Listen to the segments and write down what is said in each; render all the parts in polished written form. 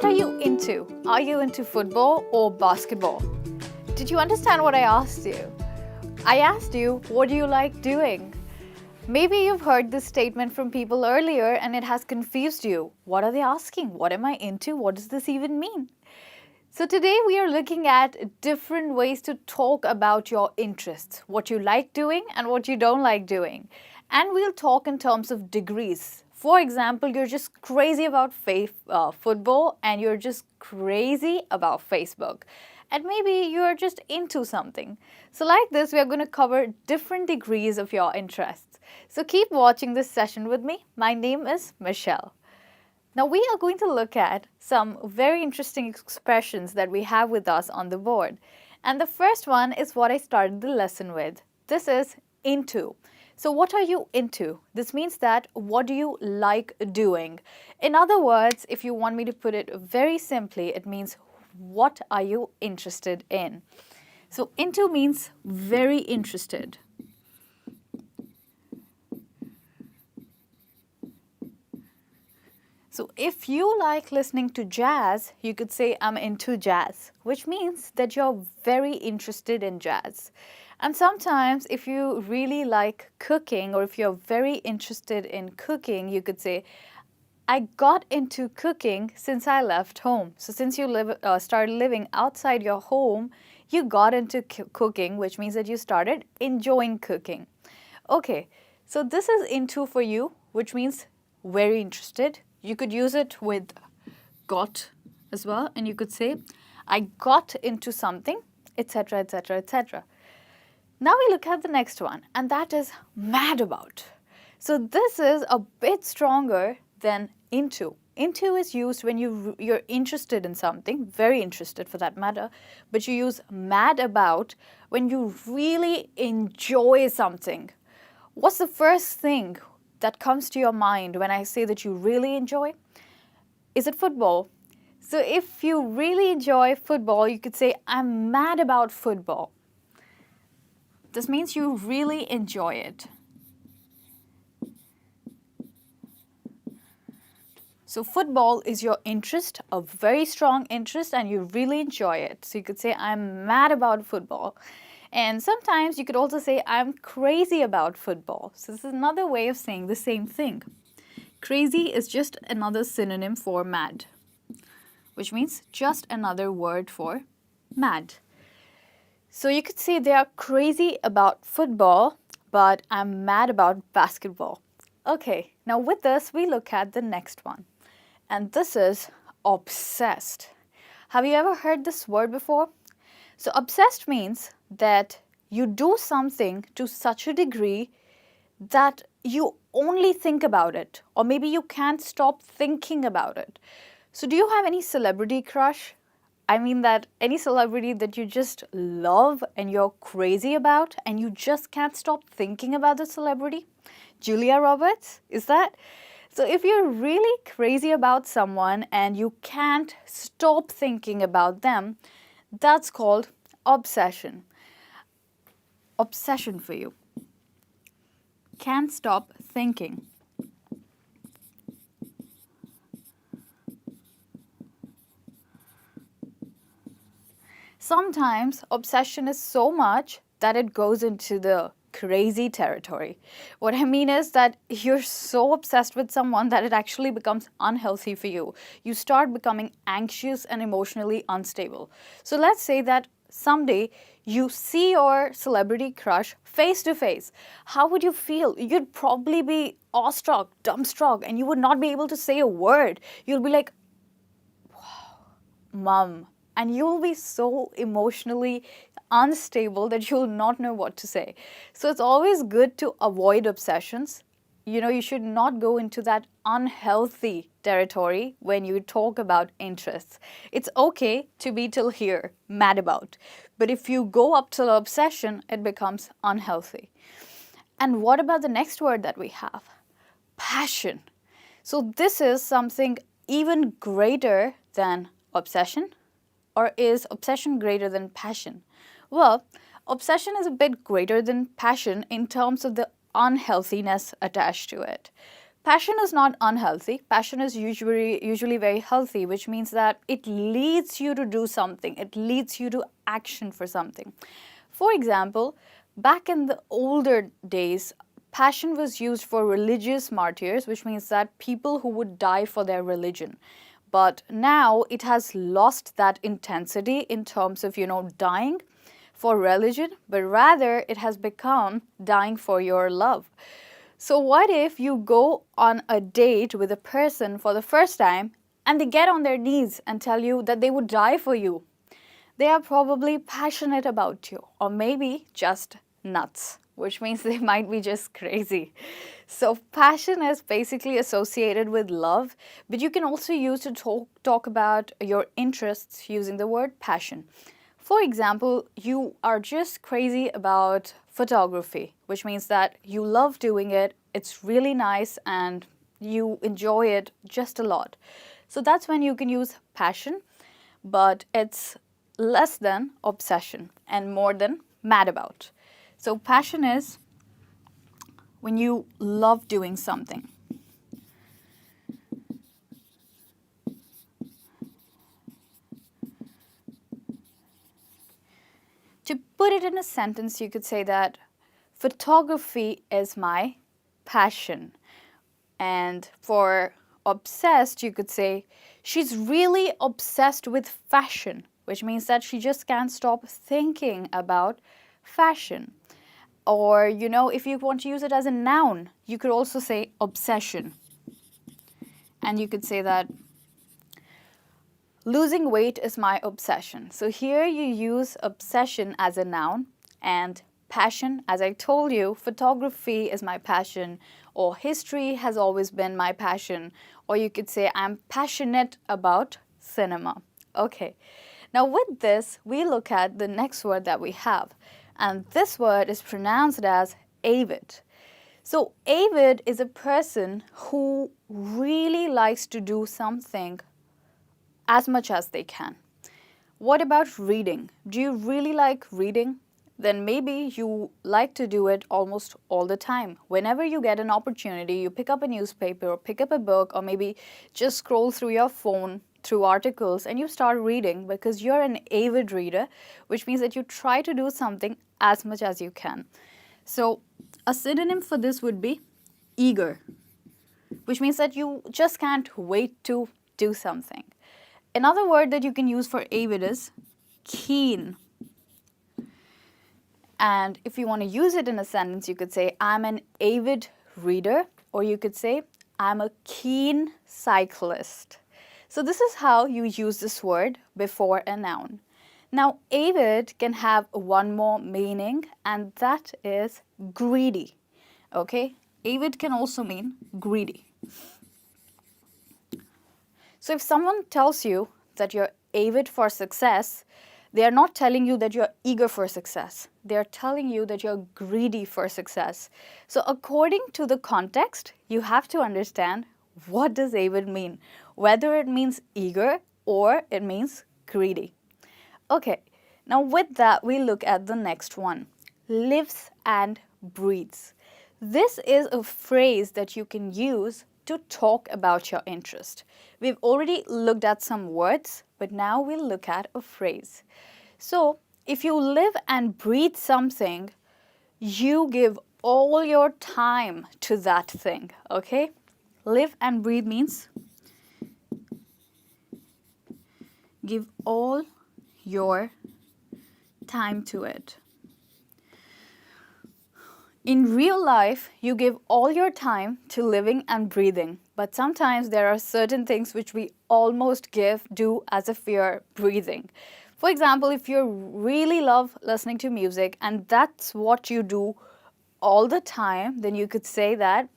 What are you into? Are you into football or basketball? Did you understand what I asked you? I asked you, what do you like doing? Maybe you've heard this statement from people earlier and it has confused you. What are they asking? What am I into? What does this even mean? So today we are looking at different ways to talk about your interests, what you like doing and what you don't like doing. And we'll talk in terms of degrees. For example, you're just crazy about football and you're just crazy about Facebook. And maybe you're just into something. So like this, we are going to cover different degrees of your interests. So keep watching this session with me. My name is Michelle. Now we are going to look at some very interesting expressions that we have with us on the board. And the first one is what I started the lesson with. This is into. So what are you into? This means that what do you like doing? In other words, if you want me to put it very simply, it means what are you interested in? So into means very interested. So if you like listening to jazz, you could say I'm into jazz, which means that you're very interested in jazz. And sometimes if you really like cooking or if you're very interested in cooking, you could say, I got into cooking since I left home. So since you started living outside your home, you got into cooking, which means that you started enjoying cooking. Okay, so this is into for you, which means very interested. You could use it with got as well, and you could say, I got into something, etc., etc., etc. Now we look at the next one, and that is mad about. So this is a bit stronger than into. Into is used when you're interested in something, very interested for that matter, but you use mad about when you really enjoy something. What's the first thing that comes to your mind when I say that you really enjoy? Is it football? So if you really enjoy football, you could say, I'm mad about football. This means you really enjoy it. So football is your interest, a very strong interest, and you really enjoy it. So you could say, I'm mad about football. And sometimes you could also say, I'm crazy about football. So this is another way of saying the same thing. Crazy is just another synonym for mad, which means just another word for mad. So you could say they are crazy about football, but I'm mad about basketball. Okay, now with this, we look at the next one. And this is obsessed. Have you ever heard this word before? So obsessed means that you do something to such a degree that you only think about it, or maybe you can't stop thinking about it. So do you have any celebrity crush? I mean that any celebrity that you just love and you're crazy about and you just can't stop thinking about the celebrity? Julia Roberts, is that? So if you're really crazy about someone and you can't stop thinking about them, that's called obsession. Obsession for you. Can't stop thinking. Sometimes obsession is so much that it goes into the crazy territory. What I mean is that you're so obsessed with someone that it actually becomes unhealthy for you. You start becoming anxious and emotionally unstable. So let's say that someday you see your celebrity crush face to face. How would you feel? You'd probably be awestruck, dumbstruck, and you would not be able to say a word. You'll be like, wow, mom. And you'll be so emotionally unstable that you'll not know what to say. So it's always good to avoid obsessions. You should not go into that unhealthy territory when you talk about interests. It's okay to be till here, mad about. But if you go up to the obsession, it becomes unhealthy. And what about the next word that we have? Passion. So this is something even greater than obsession. Or is obsession greater than passion? Well, obsession is a bit greater than passion in terms of the unhealthiness attached to it. Passion is not unhealthy. Passion is usually very healthy, which means that it leads you to do something. It leads you to action for something. For example, back in the older days, passion was used for religious martyrs, which means that people who would die for their religion. But now it has lost that intensity in terms of, dying for religion, but rather it has become dying for your love. So, what if you go on a date with a person for the first time and they get on their knees and tell you that they would die for you? They are probably passionate about you, or maybe just nuts, which means they might be just crazy. So, passion is basically associated with love, but you can also use to talk about your interests using the word passion. For example, you are just crazy about photography, which means that you love doing it, it's really nice, and you enjoy it just a lot. So that's when you can use passion, but it's less than obsession and more than mad about. So passion is when you love doing something. To put it in a sentence, you could say that photography is my passion. And for obsessed, you could say she's really obsessed with fashion, which means that she just can't stop thinking about fashion. Or, if you want to use it as a noun, you could also say obsession. And you could say that losing weight is my obsession. So here you use obsession as a noun and passion. As I told you, photography is my passion, or history has always been my passion, or you could say I'm passionate about cinema. Okay, now with this, we look at the next word that we have, and this word is pronounced as avid. So avid is a person who really likes to do something as much as they can. What about reading? Do you really like reading? Then maybe you like to do it almost all the time. Whenever you get an opportunity, you pick up a newspaper or pick up a book, or maybe just scroll through your phone through articles and you start reading because you're an avid reader, which means that you try to do something as much as you can. So a synonym for this would be eager, which means that you just can't wait to do something. Another word that you can use for avid is keen. And if you want to use it in a sentence, you could say, I'm an avid reader, or you could say, I'm a keen cyclist. So this is how you use this word before a noun. Now, avid can have one more meaning, and that is greedy. Okay? Avid can also mean greedy. So if someone tells you that you're avid for success, they are not telling you that you're eager for success. They are telling you that you're greedy for success. So according to the context, you have to understand what does avid mean, whether it means eager or it means greedy. Okay, now with that, we look at the next one, lives and breathes. This is a phrase that you can use to talk about your interest. We've already looked at some words, but now we'll look at a phrase. So, if you live and breathe something, you give all your time to that thing, okay? Live and breathe means give all your time to it. In real life, you give all your time to living and breathing, but sometimes there are certain things which we almost do as if we are breathing. For example, if you really love listening to music and that's what you do all the time, then you could say that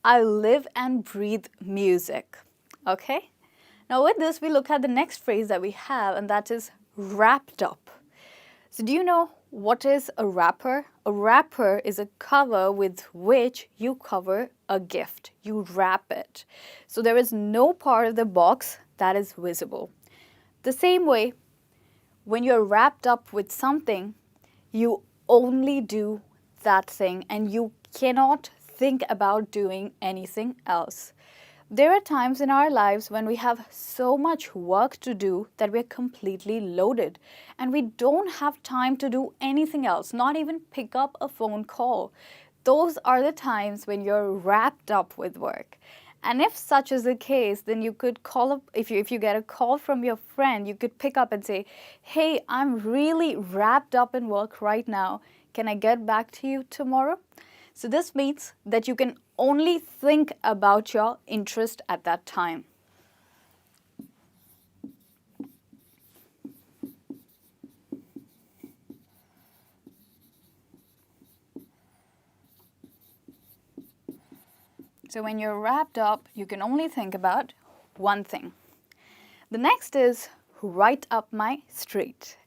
I live and breathe music. Okay? Now with this, we look at the next phrase that we have, and that is wrapped up. So do you know what is a wrapper? A wrapper is a cover with which you cover a gift. You wrap it. So there is no part of the box that is visible. The same way, when you're wrapped up with something, you only do that thing and you cannot think about doing anything else. There are times in our lives when we have so much work to do that we're completely loaded and we don't have time to do anything else, not even pick up a phone call. Those are the times when you're wrapped up with work. And if such is the case, then you could call up, if you get a call from your friend, you could pick up and say, hey, I'm really wrapped up in work right now. Can I get back to you tomorrow? So this means that you can only think about your interest at that time. So when you're wrapped up, you can only think about one thing. The next is right up my street.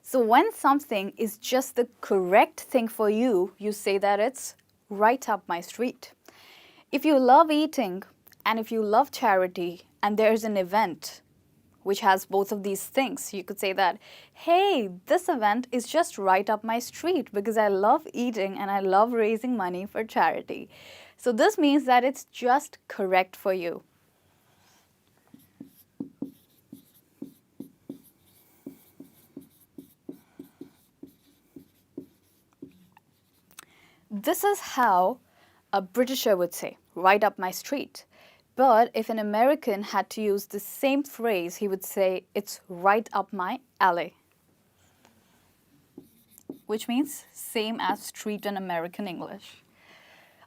So when something is just the correct thing for you, you say that it's right up my street. If you love eating and if you love charity and there's an event which has both of these things, you could say that, hey, this event is just right up my street because I love eating and I love raising money for charity. So this means that it's just correct for you. This is how a Britisher would say, right up my street. But if an American had to use the same phrase, he would say, it's right up my alley. Which means same as street in American English.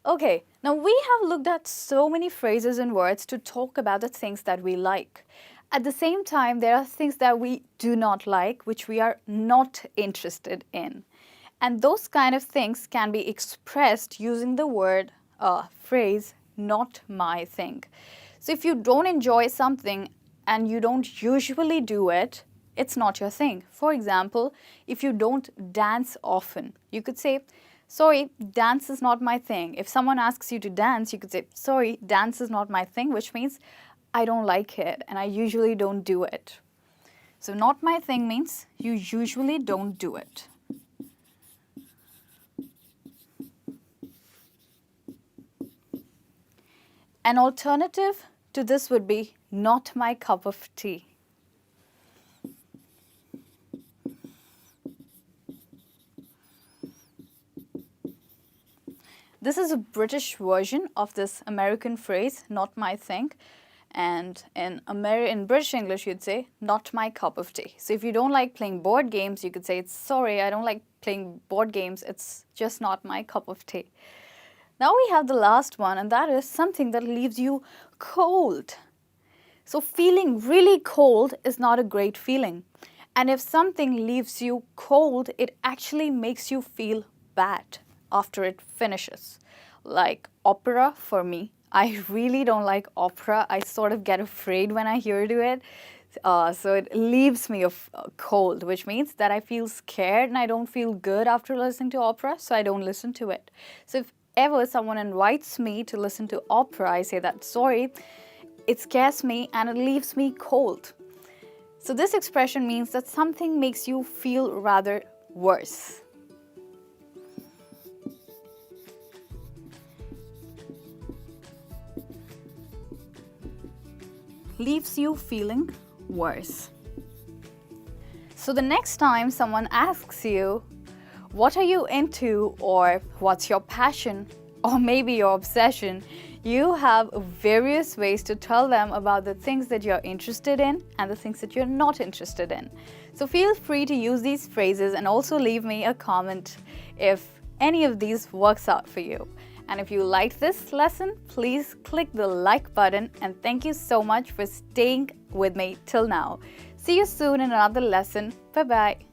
Okay, now we have looked at so many phrases and words to talk about the things that we like. At the same time, there are things that we do not like, which we are not interested in. And those kind of things can be expressed using the word, phrase, not my thing. So if you don't enjoy something and you don't usually do it, it's not your thing. For example, if you don't dance often, you could say, sorry, dance is not my thing. If someone asks you to dance, you could say, sorry, dance is not my thing, which means I don't like it and I usually don't do it. So not my thing means you usually don't do it. An alternative to this would be not my cup of tea. This is a British version of this American phrase, not my thing. And in British English, you'd say, not my cup of tea. So if you don't like playing board games, you could say, sorry, I don't like playing board games. It's just not my cup of tea. Now we have the last one, and that is something that leaves you cold. So feeling really cold is not a great feeling. And if something leaves you cold, it actually makes you feel bad after it finishes. Like opera for me. I really don't like opera. I sort of get afraid when I hear it. So it leaves me cold, which means that I feel scared and I don't feel good after listening to opera, so I don't listen to it. So if ever someone invites me to listen to opera, I say that, sorry, it scares me and it leaves me cold. So this expression means that something makes you feel rather worse. Leaves you feeling worse. So the next time someone asks you, what are you into, or what's your passion, or maybe your obsession, you have various ways to tell them about the things that you're interested in and the things that you're not interested in. So feel free to use these phrases and also leave me a comment if any of these works out for you. And if you liked this lesson, please click the like button, and thank you so much for staying with me till now. See you soon in another lesson. Bye-bye.